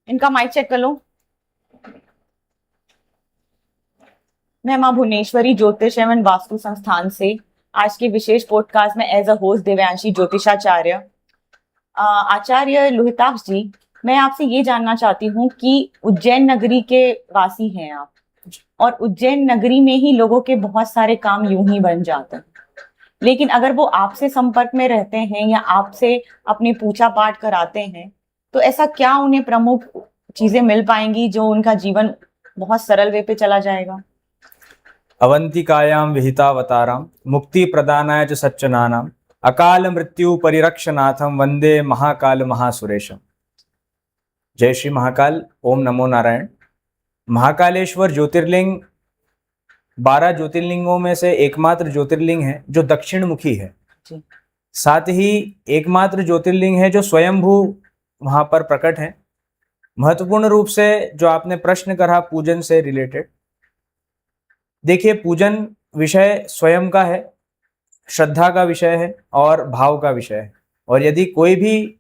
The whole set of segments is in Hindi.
इनका माइक चेक कर लो। मैं मां भुवनेश्वरी ज्योतिष एवं वास्तु संस्थान से आज के विशेष पॉडकास्ट में एज अ होस्ट देवयांशी ज्योतिषाचार्य। आचार्य लोहिताक्ष जी, मैं आपसे ये जानना चाहती हूँ कि उज्जैन नगरी के वासी हैं आप, और उज्जैन नगरी में ही लोगों के बहुत सारे काम यूं ही बन जाते हैं, लेकिन अगर वो आपसे संपर्क में रहते हैं या आपसे अपनी पूजा पाठ कराते हैं तो ऐसा क्या उन्हें प्रमुख चीजें मिल पाएंगी जो उनका जीवन बहुत सरल वे पे चला जाएगा? अवंतिकायां विहितावतारां मुक्ति प्रदानाय च सज्जनानां अकाल मृत्यु परिरक्षनाथं वंदे महाकाल महासुरेशम। जय श्री महाकाल। ओम नमो नारायण। महाकालेश्वर ज्योतिर्लिंग 12 ज्योतिर्लिंगों में से एकमात्र ज्योतिर्लिंग है जो दक्षिण मुखी है। जी। साथ ही एकमात्र ज्योतिर्लिंग है जो स्वयंभू वहां पर प्रकट है। महत्वपूर्ण रूप से जो आपने प्रश्न करा पूजन से रिलेटेड, देखिए पूजन विषय स्वयं का है, श्रद्धा का विषय है और भाव का विषय है। और यदि कोई भी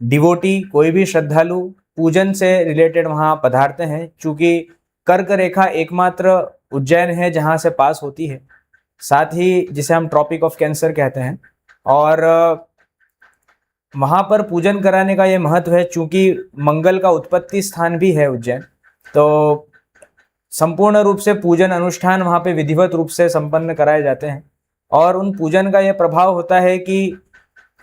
डिवोटी, कोई भी श्रद्धालु पूजन से रिलेटेड वहां पधारते हैं, चूंकि कर्क रेखा एकमात्र उज्जैन है जहां से पास होती है, साथ ही जिसे हम ट्रॉपिक ऑफ कैंसर कहते हैं, और वहां पर पूजन कराने का ये महत्व है चूंकि मंगल का उत्पत्ति स्थान भी है उज्जैन। तो संपूर्ण रूप से पूजन अनुष्ठान वहां पे विधिवत रूप से संपन्न कराए जाते हैं, और उन पूजन का यह प्रभाव होता है कि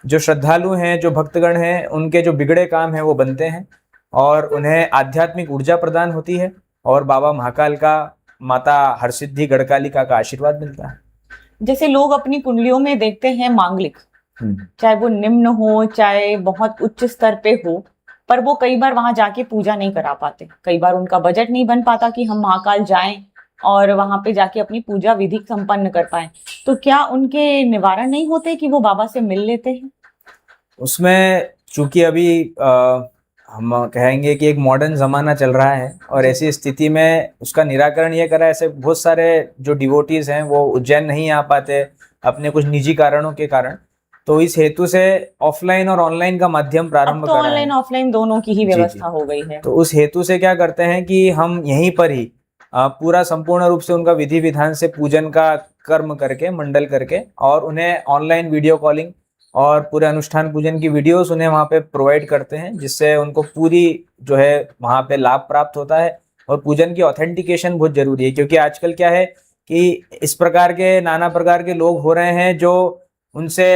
जो श्रद्धालु हैं, जो भक्तगण हैं, उनके जो बिगड़े काम हैं वो बनते हैं और उन्हें आध्यात्मिक ऊर्जा प्रदान होती है और बाबा महाकाल का, माता हरसिद्धि गढ़कालिका का आशीर्वाद मिलता है। जैसे लोग अपनी कुंडलियों में देखते हैं मांगलिक, चाहे वो निम्न हो चाहे बहुत उच्च स्तर पे हो, पर वो कई बार वहां जाके पूजा नहीं करा पाते। कई बार उनका बजट नहीं बन पाता कि हम महाकाल जाएं और वहां पे जाके अपनी पूजा विधि संपन्न कर पाए, तो क्या उनके निवारण नहीं होते कि वो बाबा से मिल लेते हैं? उसमें चूंकि अभी हम कहेंगे कि एक मॉडर्न जमाना चल रहा है और ऐसी स्थिति में उसका निराकरण ये करा, ऐसे बहुत सारे जो डिवोटीज हैं वो उज्जैन नहीं आ पाते अपने कुछ निजी कारणों के कारण, तो इस हेतु से ऑफलाइन और ऑनलाइन का माध्यम प्रारंभ तो करा है। ऑनलाइन ऑफलाइन दोनों की ही व्यवस्था हो गई है। तो उस हेतु से क्या करते हैं कि हम यहीं पर ही पूरा संपूर्ण रूप से उनका विधि विधान से पूजन का कर्म करके, मंडल करके, और उन्हें ऑनलाइन वीडियो कॉलिंग और पूरे अनुष्ठान पूजन की वीडियोस उन्हें वहां पे प्रोवाइड करते हैं, जिससे उनको पूरी जो है वहां पे लाभ प्राप्त होता है। और पूजन की ऑथेंटिकेशन बहुत जरूरी है, क्योंकि आजकल क्या है कि इस प्रकार के नाना प्रकार के लोग हो रहे हैं जो उनसे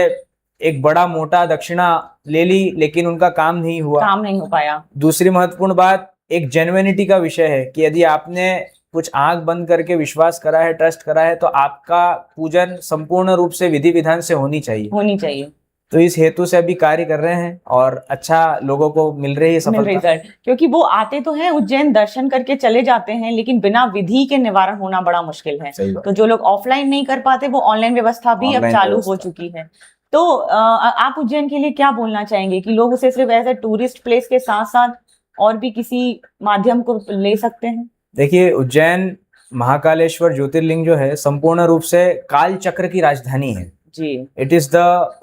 एक बड़ा मोटा दक्षिणा ले ली लेकिन उनका काम नहीं हो पाया। दूसरी महत्वपूर्ण बात, एक जेन्युइनिटी का विषय है कि यदि आपने कुछ आंख बंद करके विश्वास करा है, ट्रस्ट करा है, तो आपका पूजन संपूर्ण रूप से विधि विधान से होनी चाहिए। तो इस हेतु से अभी कार्य कर रहे हैं और अच्छा लोगों को मिल रही है सफलता। क्योंकि वो आते तो हैं उज्जैन, दर्शन करके चले जाते हैं, लेकिन बिना विधि के निवारण होना बड़ा मुश्किल है। तो जो लोग ऑफलाइन नहीं कर पाते, वो ऑनलाइन व्यवस्था भी अब चालू हो चुकी है। तो आप उज्जैन के लिए क्या बोलना चाहेंगे कि लोग उसे सिर्फ एज ए टूरिस्ट प्लेस के साथ साथ और भी किसी माध्यम को ले सकते हैं? देखिए, उज्जैन महाकालेश्वर ज्योतिर्लिंग जो है संपूर्ण रूप से काल चक्र की राजधानी है जी। It is the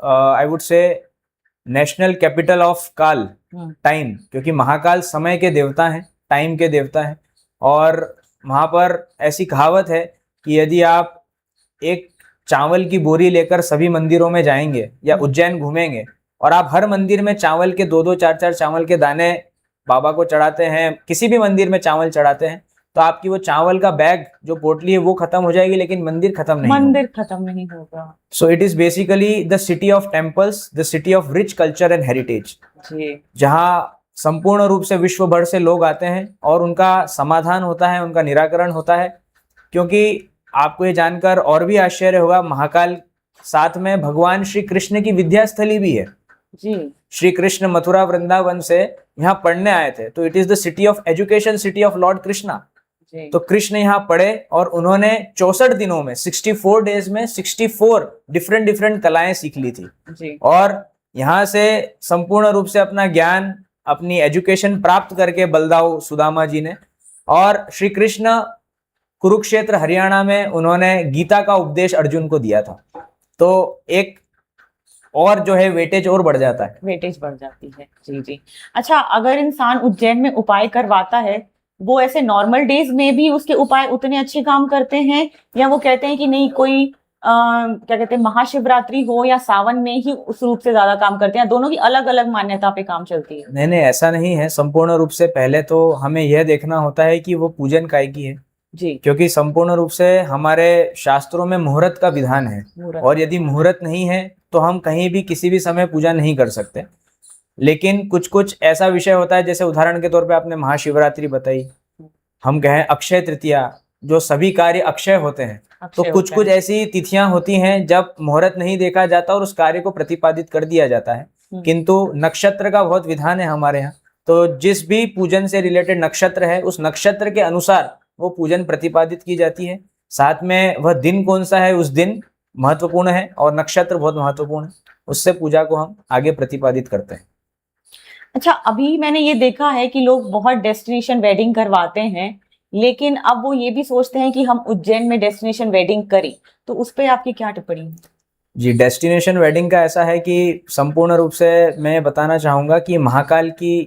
I would say national capital of kaal time, क्योंकि महाकाल समय के देवता हैं, टाइम के देवता हैं। और वहां पर ऐसी कहावत है कि यदि आप एक चावल की बोरी लेकर सभी मंदिरों में जाएंगे या उज्जैन घूमेंगे और आप हर मंदिर में चावल के 2-2 4-4 चावल के दाने बाबा को चढ़ाते हैं, किसी भी मंदिर में चावल चढ़ाते हैं, तो आपकी वो चावल का बैग जो पोटली है वो खत्म हो जाएगी, लेकिन मंदिर खत्म नहीं होगा। So it is basically the city of temples, the city of rich culture and heritage, जहाँ संपूर्ण रूप से विश्व भर से लोग आते हैं और उनका समाधान होता है, उनका निराकरण होता है। क्योंकि आपको ये जानकर और भी आश्चर्य होगा, महाकाल साथ में भगवान श्री कृष्ण की विद्यास्थली भी है जी। श्री कृष्ण मथुरा वृंदावन से यहाँ पढ़ने आए थे, तो it is the city of education, city of Lord Krishna. तो कृष्ण यहाँ पढ़े और उन्होंने 64 दिनों में, 64 डेज में 64 डिफरेंट कलाएं सीख ली थी जी। और यहाँ से संपूर्ण रूप से अपना ज्ञान, अपनी एजुकेशन प्राप्त करके बलदाऊ सुदामा जी ने, और श्री कृष्ण कुरुक्षेत्र हरियाणा में उन्होंने गीता का उपदेश अर्जुन को दिया था। तो एक और जो है वेटेज और बढ़ जाता है। वेटेज बढ़ जाती है। जी जी। अच्छा, अगर इंसान उज्जैन में उपाय करवाता है, वो ऐसे नॉर्मल डेज में भी उसके उपाय उतने अच्छे काम करते हैं, या वो कहते हैं कि नहीं, कोई क्या कहते हैं, महाशिवरात्रि हो या सावन में ही उस रूप से ज्यादा काम करते हैं, दोनों की अलग अलग मान्यता पे काम चलती है? नहीं नहीं, ऐसा नहीं है। संपूर्ण रूप से पहले तो हमें यह देखना होता है कि वो पूजन काय की है जी। क्योंकि संपूर्ण रूप से हमारे शास्त्रों में मुहूर्त का विधान है, मुहूर्त। और यदि मुहूर्त नहीं है तो हम कहीं भी किसी भी समय पूजा नहीं कर सकते। लेकिन कुछ कुछ ऐसा विषय होता है, जैसे उदाहरण के तौर पे आपने महाशिवरात्रि बताई, हम कहें अक्षय तृतीया, जो सभी कार्य अक्षय होते हैं, तो अक्षय कुछ होता कुछ है। ऐसी तिथियां होती हैं जब मुहूर्त नहीं देखा जाता और उस कार्य को प्रतिपादित कर दिया जाता है। किंतु नक्षत्र का बहुत विधान है हमारे यहाँ, तो जिस भी पूजन से रिलेटेड नक्षत्र है उस नक्षत्र के अनुसार वो पूजन प्रतिपादित की जाती है। साथ में वह दिन कौन सा है उस दिन महत्वपूर्ण है, और नक्षत्र बहुत महत्वपूर्ण है, उससे पूजा को हम आगे प्रतिपादित करते हैं। अच्छा, अभी मैंने ये देखा है कि लोग बहुत डेस्टिनेशन वेडिंग करवाते हैं, लेकिन अब वो ये भी सोचते हैं कि हम उज्जैन में डेस्टिनेशन वेडिंग करें, तो उस पर आपकी क्या टिप्पणी है? जी, डेस्टिनेशन वेडिंग का ऐसा है कि संपूर्ण रूप से मैं बताना चाहूँगा कि महाकाल की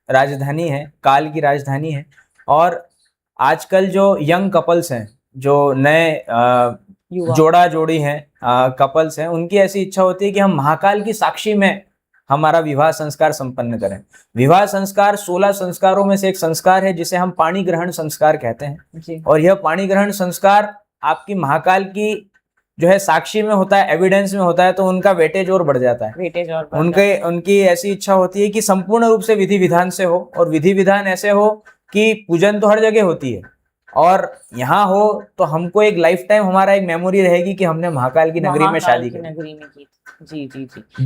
राजधानी है, काल की राजधानी है, और आजकल जो यंग कपल्स हैं, जो नए जोड़ा जोड़ी हैं, कपल्स हैं, उनकी ऐसी इच्छा होती है कि हम महाकाल की साक्षी में हमारा विवाह संस्कार संपन्न करें। विवाह संस्कार 16 संस्कारों में से एक संस्कार है जिसे हम पाणी ग्रहण संस्कार कहते हैं जी। और यह पाणी ग्रहण संस्कार आपकी महाकाल की जो है साक्षी में होता है, एविडेंस में होता है, तो उनका वेटेज और बढ़ जाता है। वेटेज और उनकी ऐसी इच्छा होती है कि संपूर्ण रूप से विधि विधान से हो, और विधि विधान ऐसे हो कि पूजन तो हर जगह होती है और यहाँ हो तो हमको एक लाइफ टाइम हमारा एक मेमोरी रहेगी कि हमने महाकाल की नगरी में शादी की। नगरी में की। जी जी जी।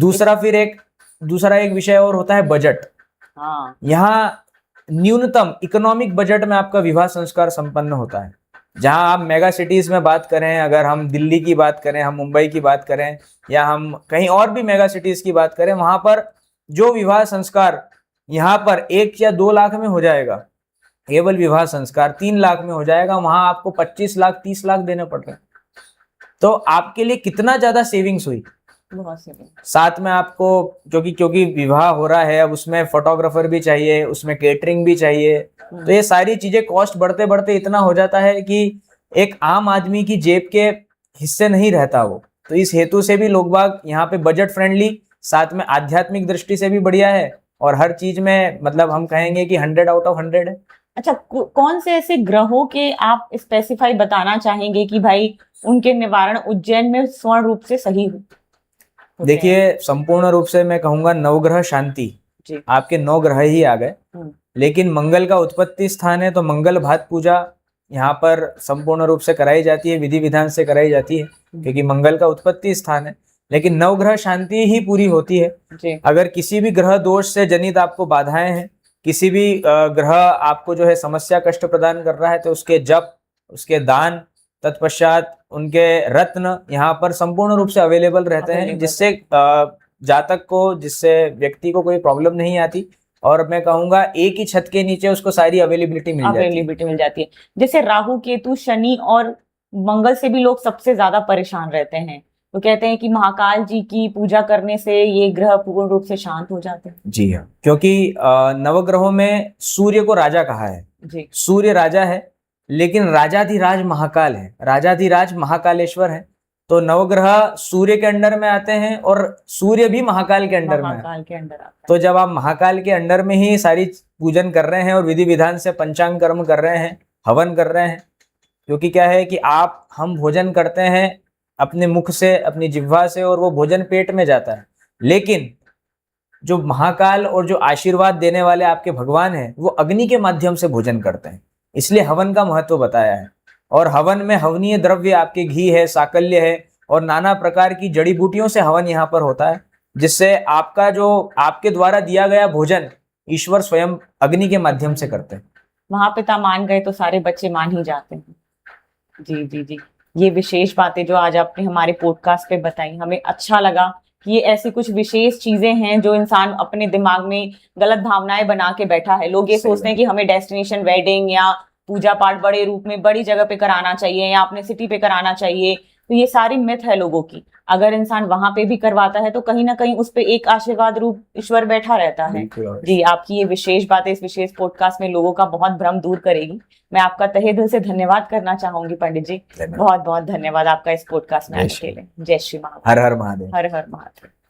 दूसरा एक विषय और होता है बजट। हाँ। यहाँ न्यूनतम इकोनॉमिक बजट में आपका विवाह संस्कार संपन्न होता है। जहां आप मेगा सिटीज में बात करें, अगर हम दिल्ली की बात करें, हम मुंबई की बात करें, या हम कहीं और भी मेगा सिटीज की बात करें, वहां पर जो विवाह संस्कार यहाँ पर 1 या 2 लाख में हो जाएगा, केवल विवाह संस्कार 3 लाख में हो जाएगा, वहां आपको 25 लाख 30 लाख देने पड़ रहे हैं। तो आपके लिए कितना ज्यादा सेविंग्स हुई। साथ में आपको क्योंकि विवाह हो रहा है, अब उसमें फोटोग्राफर भी चाहिए, उसमें केटरिंग भी चाहिए, तो ये सारी चीजें कॉस्ट बढ़ते बढ़ते इतना हो जाता है कि एक आम आदमी की जेब के हिस्से नहीं रहता वो। तो इस हेतु से भी लोग बाग यहाँ पे बजट फ्रेंडली, साथ में आध्यात्मिक दृष्टि से भी बढ़िया है, और हर चीज में मतलब हम कहेंगे कि 100 आउट ऑफ 100 है। अच्छा, कौन से ऐसे ग्रहों के आप स्पेसिफाई बताना चाहेंगे कि भाई उनके निवारण उज्जैन में स्वर्ण रूप से सही हो? देखिए, संपूर्ण रूप से मैं कहूंगा नवग्रह शांति, आपके 9 ग्रह ही आ गए, लेकिन मंगल का उत्पत्ति स्थान है, तो मंगल भात पूजा यहाँ पर संपूर्ण रूप से कराई जाती है, विधि विधान से कराई जाती है, क्योंकि मंगल का उत्पत्ति स्थान है। लेकिन नवग्रह शांति ही पूरी होती है। अगर किसी भी ग्रह दोष से जनित आपको बाधाएं हैं, किसी भी ग्रह आपको जो है समस्या कष्ट प्रदान कर रहा है, तो उसके जप, उसके दान, तत्पश्चात उनके रत्न यहाँ पर संपूर्ण रूप से अवेलेबल रहते हैं, जिससे जातक को, जिससे व्यक्ति को कोई प्रॉब्लम नहीं आती, और मैं कहूंगा एक ही छत के नीचे उसको सारी अवेलेबिलिटी मिल जाती है। जैसे राहु केतु शनि और मंगल से भी लोग सबसे ज्यादा परेशान रहते हैं, तो कहते हैं कि महाकाल जी की पूजा करने से ये ग्रह पूर्ण रूप से शांत हो जाते हैं। जी हाँ, क्योंकि नवग्रहों में सूर्य को राजा कहा है जी। सूर्य राजा है, लेकिन राजाधिराज महाकाल है, राजाधिराज महाकालेश्वर है। तो नवग्रह सूर्य के अंडर में आते हैं और सूर्य भी महाकाल के अंडर में आते हैं। तो जब आप महाकाल के अंडर में ही सारी पूजन कर रहे हैं और विधि विधान से पंचांग कर्म कर रहे हैं, हवन कर रहे हैं, क्योंकि क्या है कि हम भोजन करते हैं अपने मुख से, अपनी जिह्वा से, और वो भोजन पेट में जाता है, लेकिन जो महाकाल और जो आशीर्वाद देने वाले आपके भगवान हैं, वो अग्नि के माध्यम से भोजन करते हैं। इसलिए हवन का महत्व बताया है। और हवन में हवनीय द्रव्य आपके घी है, साकल्य है, और नाना प्रकार की जड़ी बूटियों से हवन यहाँ पर होता है, जिससे आपका जो आपके द्वारा दिया गया भोजन ईश्वर स्वयं अग्नि के माध्यम से करते हैं। महापिता मान गए तो सारे बच्चे मान ही जाते हैं। जी जी जी, ये विशेष बातें जो आज आपने हमारे पॉडकास्ट पे बताई, हमें अच्छा लगा कि ये ऐसी कुछ विशेष चीजें हैं जो इंसान अपने दिमाग में गलत भावनाएं बना के बैठा है। लोग ये सोचते हैं कि हमें डेस्टिनेशन वेडिंग या पूजा पाठ बड़े रूप में बड़ी जगह पे कराना चाहिए, या अपने सिटी पे कराना चाहिए, तो ये सारी मिथ है लोगों की। अगर इंसान वहां पे भी करवाता है तो कहीं ना कहीं उस पे एक आशीर्वाद रूप ईश्वर बैठा रहता है। जी, आपकी ये विशेष बातें इस विशेष पॉडकास्ट में लोगों का बहुत भ्रम दूर करेगी। मैं आपका तहे दिल से धन्यवाद करना चाहूंगी पंडित जी। बहुत बहुत धन्यवाद आपका इस पॉडकास्ट में आने के लिए। जय श्री महादेव। हर हर महादेव। हर हर महादेव।